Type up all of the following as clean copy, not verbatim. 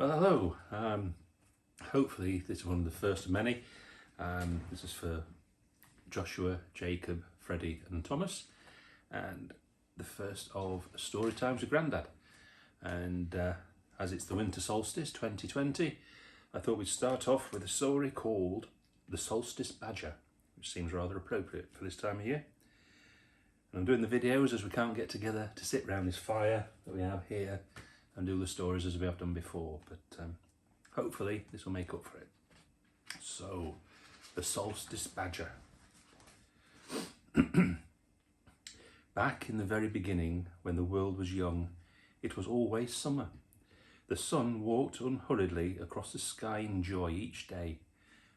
Well, hello. Hopefully this is one of the first of many. This is for Joshua, Jacob, Freddie and Thomas, and the first of story times with Grandad. And as it's the winter solstice 2020, I thought we'd start off with a story called The Solstice Badger, which seems rather appropriate for this time of year. And I'm doing the videos as we can't get together to sit round this fire that we have here and do the stories as we have done before, but hopefully this will make up for it. So, The Solstice Badger. Back in the very beginning, when the world was young, it was always summer. The sun walked unhurriedly across the sky in joy each day,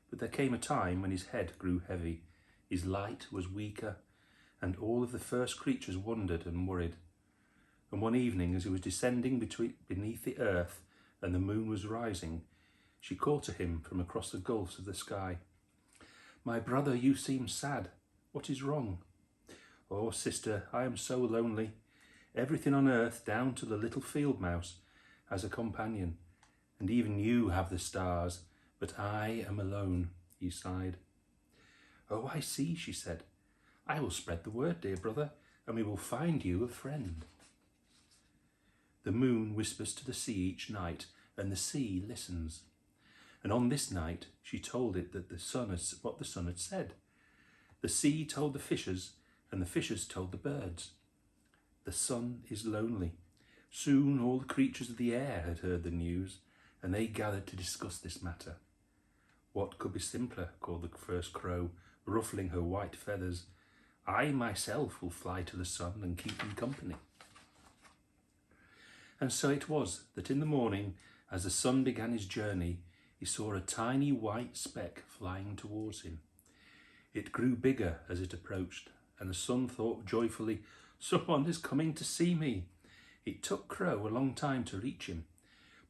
but there came a time when his head grew heavy, his light was weaker, and all of the first creatures wondered and worried. And one evening, as he was descending beneath the earth and the moon was rising, she called to him from across the gulfs of the sky. "My brother, you seem sad. What is wrong?" "Oh, sister, I am so lonely. Everything on earth, down to the little field mouse, has a companion, and even you have the stars, but I am alone," he sighed. "Oh, I see," she said. "I will spread the word, dear brother, and we will find you a friend." The moon whispers to the sea each night, and the sea listens. And on this night, she told it that what the sun had said. The sea told the fishes, and the fishes told the birds. The sun is lonely. Soon all the creatures of the air had heard the news, and they gathered to discuss this matter. "What could be simpler?" called the first crow, ruffling her white feathers. "I myself will fly to the sun and keep him company." And so it was that in the morning, as the sun began his journey, he saw a tiny white speck flying towards him. It grew bigger as it approached, and the sun thought joyfully, "Someone is coming to see me." It took Crow a long time to reach him,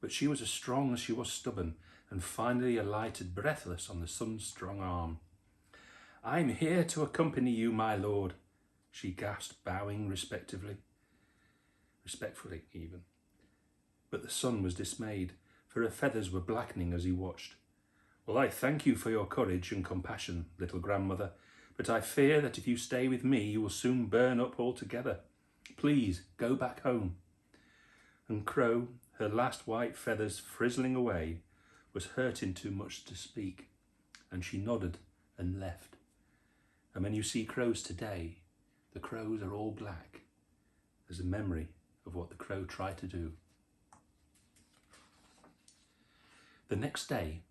but she was as strong as she was stubborn, and finally alighted breathless on the sun's strong arm. "I'm here to accompany you, my lord," she gasped, bowing respectfully even. But the sun was dismayed, for her feathers were blackening as he watched. "Well, I thank you for your courage and compassion, little grandmother, but I fear that if you stay with me, you will soon burn up altogether. Please go back home." And Crow, her last white feathers frizzling away, was hurting too much to speak, and she nodded and left. And when you see crows today, the crows are all black, as a memory of what the crow tried to do. The next day,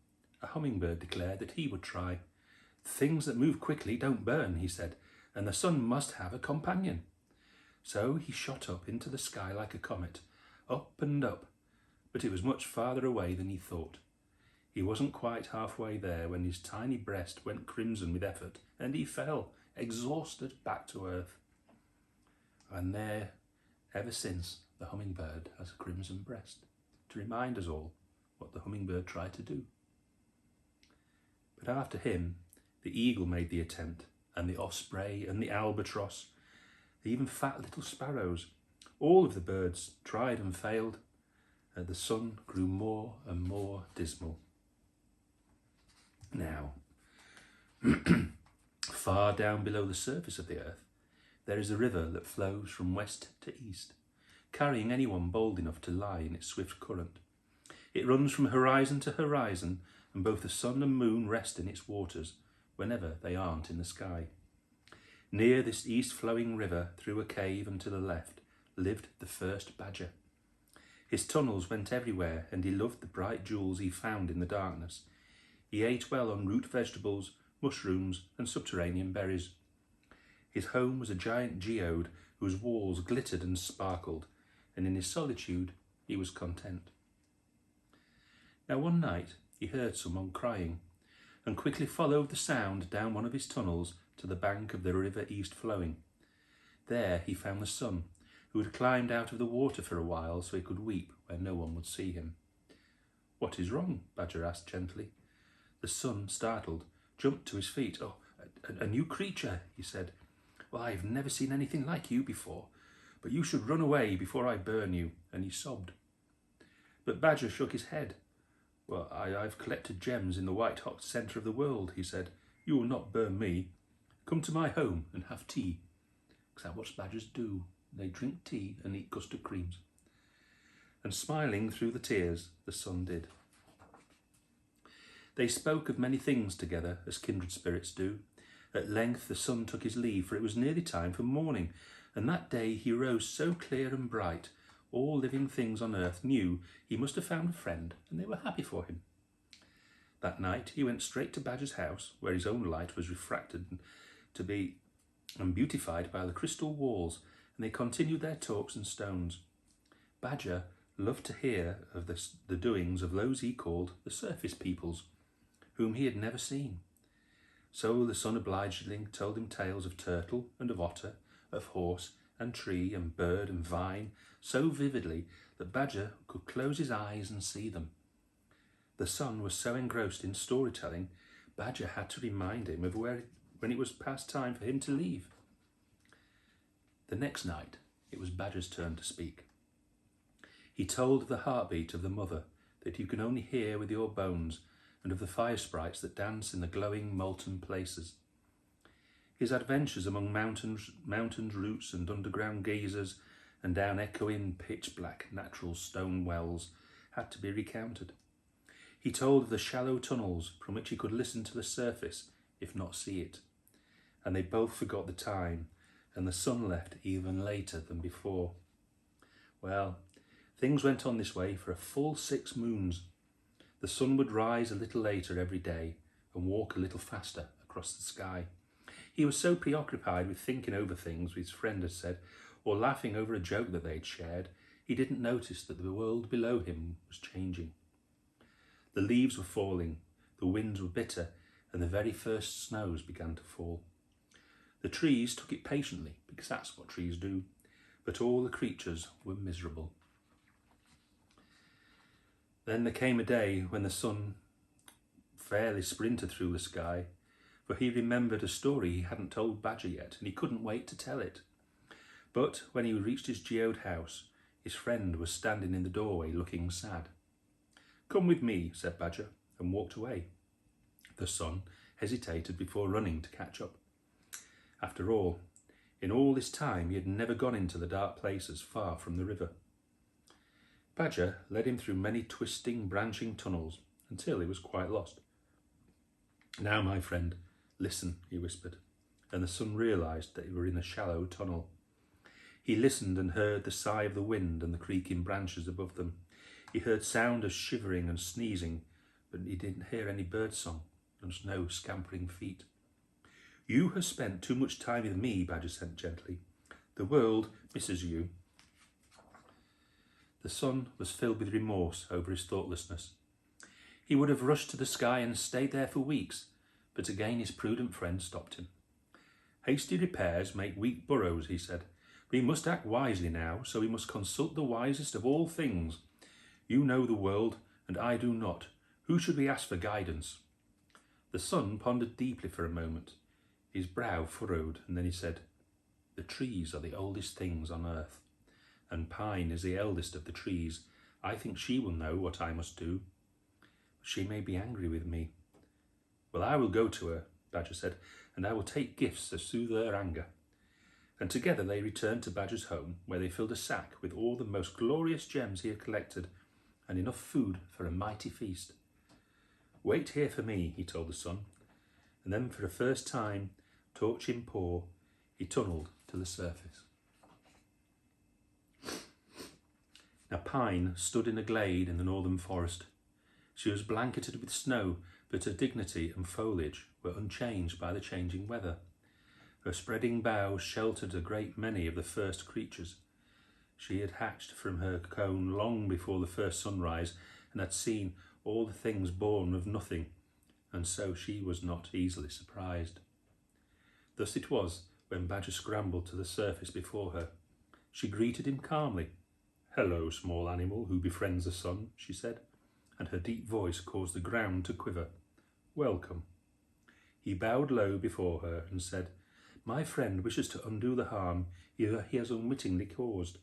a hummingbird declared that he would try. "Things that move quickly don't burn," he said, "and the sun must have a companion." So he shot up into the sky like a comet, up and up, but it was much farther away than he thought. He wasn't quite halfway there when his tiny breast went crimson with effort, and he fell, exhausted, back to earth. And there, ever since, the hummingbird has a crimson breast, to remind us all what the hummingbird tried to do. But after him, the eagle made the attempt, and the osprey and the albatross, even fat little sparrows. All of the birds tried and failed, and the sun grew more and more dismal. Now, far down below the surface of the earth, there is a river that flows from west to east, carrying anyone bold enough to lie in its swift current. It runs from horizon to horizon, and both the sun and moon rest in its waters whenever they aren't in the sky. Near this east-flowing river, through a cave and to the left, lived the first badger. His tunnels went everywhere, and he loved the bright jewels he found in the darkness. He ate well on root vegetables, mushrooms, and subterranean berries. His home was a giant geode whose walls glittered and sparkled, and in his solitude he was content. Now one night he heard someone crying, and quickly followed the sound down one of his tunnels to the bank of the river east flowing. There he found the sun, who had climbed out of the water for a while so he could weep where no one would see him. "What is wrong?" Badger asked gently. The sun, startled, jumped to his feet. "Oh, a new creature," he said. "Well, I've never seen anything like you before, but you should run away before I burn you," and he sobbed. But Badger shook his head. Well, I've collected gems in the white-hot centre of the world, he said. You will not burn me. Come to my home and have tea. Because that's what badgers do. They drink tea and eat custard creams. And smiling through the tears, the sun did. They spoke of many things together, as kindred spirits do. At length the sun took his leave, for it was nearly time for morning, and that day he rose so clear and bright, all living things on earth knew he must have found a friend, and they were happy for him. That night he went straight to Badger's house, where his own light was refracted and beautified by the crystal walls, and they continued their talks and stones. Badger loved to hear of the doings of those he called the surface peoples, whom he had never seen. So the sun obligingly told him tales of turtle and of otter, of horse and tree and bird and vine, so vividly that Badger could close his eyes and see them. The sun was so engrossed in storytelling, Badger had to remind him of when it was past time for him to leave. The next night, it was Badger's turn to speak. He told of the heartbeat of the mother that you can only hear with your bones, and of the fire sprites that dance in the glowing molten places. His adventures among mountain roots and underground geysers and down echoing pitch-black natural stone wells had to be recounted. He told of the shallow tunnels from which he could listen to the surface, if not see it. And they both forgot the time, and the sun left even later than before. Well, things went on this way for a full 6 moons. The sun would rise a little later every day and walk a little faster across the sky. He was so preoccupied with thinking over things his friend had said, or laughing over a joke that they'd shared, he didn't notice that the world below him was changing. The leaves were falling, the winds were bitter, and the very first snows began to fall. The trees took it patiently, because that's what trees do, but all the creatures were miserable. Then there came a day when the sun fairly sprinted through the sky, for he remembered a story he hadn't told Badger yet, and he couldn't wait to tell it. But when he reached his geode house, his friend was standing in the doorway looking sad. "Come with me," said Badger, and walked away. The sun hesitated before running to catch up. After all, in all this time he had never gone into the dark places far from the river. Badger led him through many twisting, branching tunnels until he was quite lost. "Now, my friend, listen," he whispered, and the sun realised that they were in a shallow tunnel. He listened and heard the sigh of the wind and the creaking branches above them. He heard sound of shivering and sneezing, but he didn't hear any bird song and no scampering feet. "You have spent too much time with me," Badger said gently. "The world misses you." The sun was filled with remorse over his thoughtlessness. He would have rushed to the sky and stayed there for weeks, but again his prudent friend stopped him. "Hasty repairs make weak burrows," he said. "We must act wisely now, so we must consult the wisest of all things. You know the world, and I do not. Who should we ask for guidance?" The sun pondered deeply for a moment. His brow furrowed, and then he said, "The trees are the oldest things on earth, and Pine is the eldest of the trees. I think she will know what I must do. She may be angry with me." "Well, I will go to her," Badger said, "and I will take gifts to soothe her anger." And together they returned to Badger's home, where they filled a sack with all the most glorious gems he had collected, and enough food for a mighty feast. "Wait here for me," he told the sun, and then for the first time, torch in paw, he tunnelled to the surface. Now Pine stood in a glade in the northern forest. She was blanketed with snow, but her dignity and foliage were unchanged by the changing weather. Her spreading boughs sheltered a great many of the first creatures. She had hatched from her cone long before the first sunrise, and had seen all the things born of nothing, and so she was not easily surprised. Thus it was when Badger scrambled to the surface before her. She greeted him calmly. "Hello, small animal who befriends the sun," she said, and her deep voice caused the ground to quiver. "Welcome." He bowed low before her and said, "My friend wishes to undo the harm he has unwittingly caused.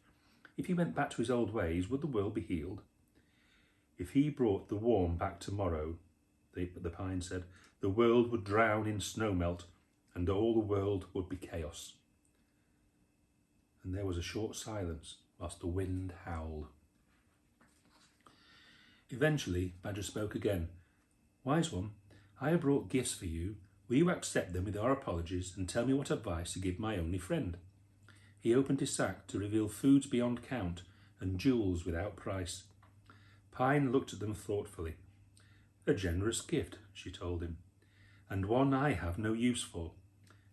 If he went back to his old ways, would the world be healed?" If he brought the warm back tomorrow, the pine said, the world would drown in snowmelt and all the world would be chaos. And there was a short silence whilst the wind howled. Eventually, Badger spoke again. Wise one, I have brought gifts for you. Will you accept them with our apologies and tell me what advice to give my only friend? He opened his sack to reveal foods beyond count and jewels without price. Pine looked at them thoughtfully. A generous gift, she told him, and one I have no use for.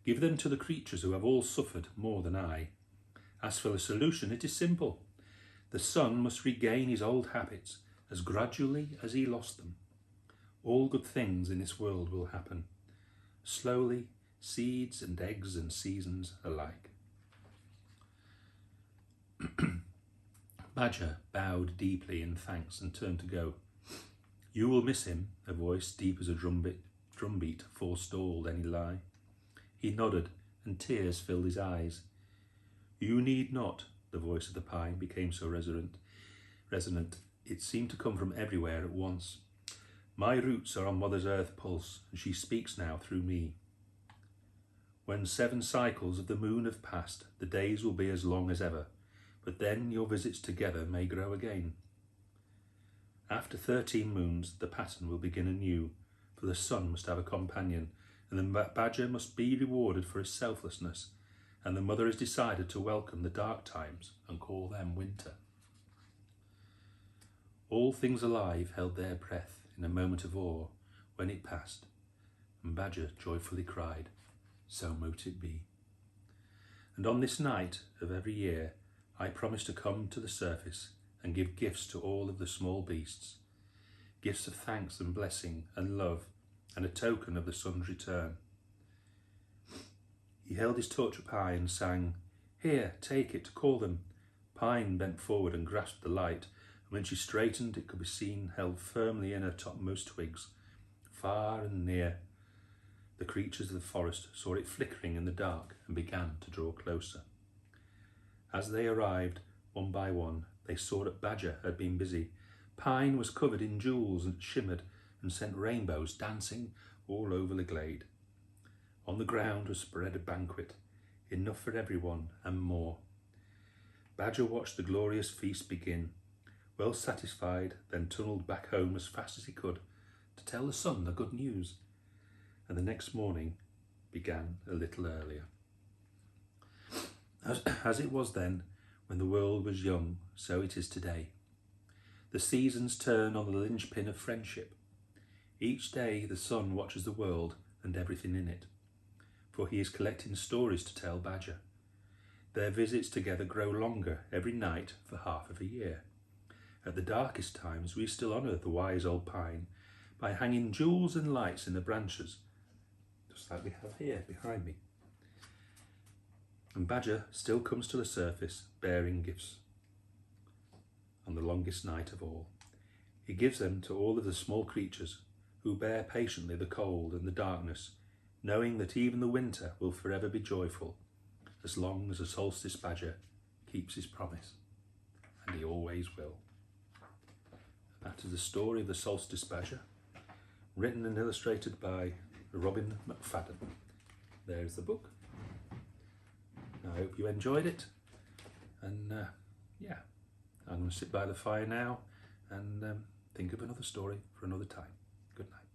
Give them to the creatures who have all suffered more than I. As for the solution, it is simple. The sun must regain his old habits as gradually as he lost them. All good things in this world will happen, slowly, seeds and eggs and seasons alike. Badger bowed deeply in thanks and turned to go. You will miss him, a voice deep as a drumbeat forestalled any lie. He nodded, and tears filled his eyes. You need not, the voice of the pine became so resonant. It seemed to come from everywhere at once. My roots are on Mother's Earth pulse, and she speaks now through me. When 7 cycles of the moon have passed, the days will be as long as ever, but then your visits together may grow again. After 13 moons, the pattern will begin anew, for the sun must have a companion, and the badger must be rewarded for his selflessness, and the mother has decided to welcome the dark times and call them winter. All things alive held their breath in a moment of awe when it passed, and Badger joyfully cried, so mote it be. And on this night of every year, I promise to come to the surface and give gifts to all of the small beasts, gifts of thanks and blessing and love, and a token of the sun's return. He held his torch up high and sang, Here, take it, call them. Pine bent forward and grasped the light, and when she straightened it could be seen held firmly in her topmost twigs. Far and near, the creatures of the forest saw it flickering in the dark and began to draw closer. As they arrived, one by one, they saw that Badger had been busy. Pine was covered in jewels and shimmered and sent rainbows dancing all over the glade. On the ground was spread a banquet, enough for everyone and more. Badger watched the glorious feast begin, well satisfied, then tunnelled back home as fast as he could to tell the sun the good news. And the next morning began a little earlier. As it was then, when the world was young, so it is today. The seasons turn on the linchpin of friendship. Each day the sun watches the world and everything in it, for he is collecting stories to tell Badger. Their visits together grow longer every night for half of a year. At the darkest times we still honour the wise old pine by hanging jewels and lights in the branches, just like we have here behind me. And Badger still comes to the surface bearing gifts. On the longest night of all, he gives them to all of the small creatures who bear patiently the cold and the darkness, knowing that even the winter will forever be joyful as long as the Solstice Badger keeps his promise, and he always will. That is the story of the Solstice Badger, written and illustrated by Robin McFadden. There's the book. I hope you enjoyed it, and I'm going to sit by the fire now and think of another story for another time. Good night.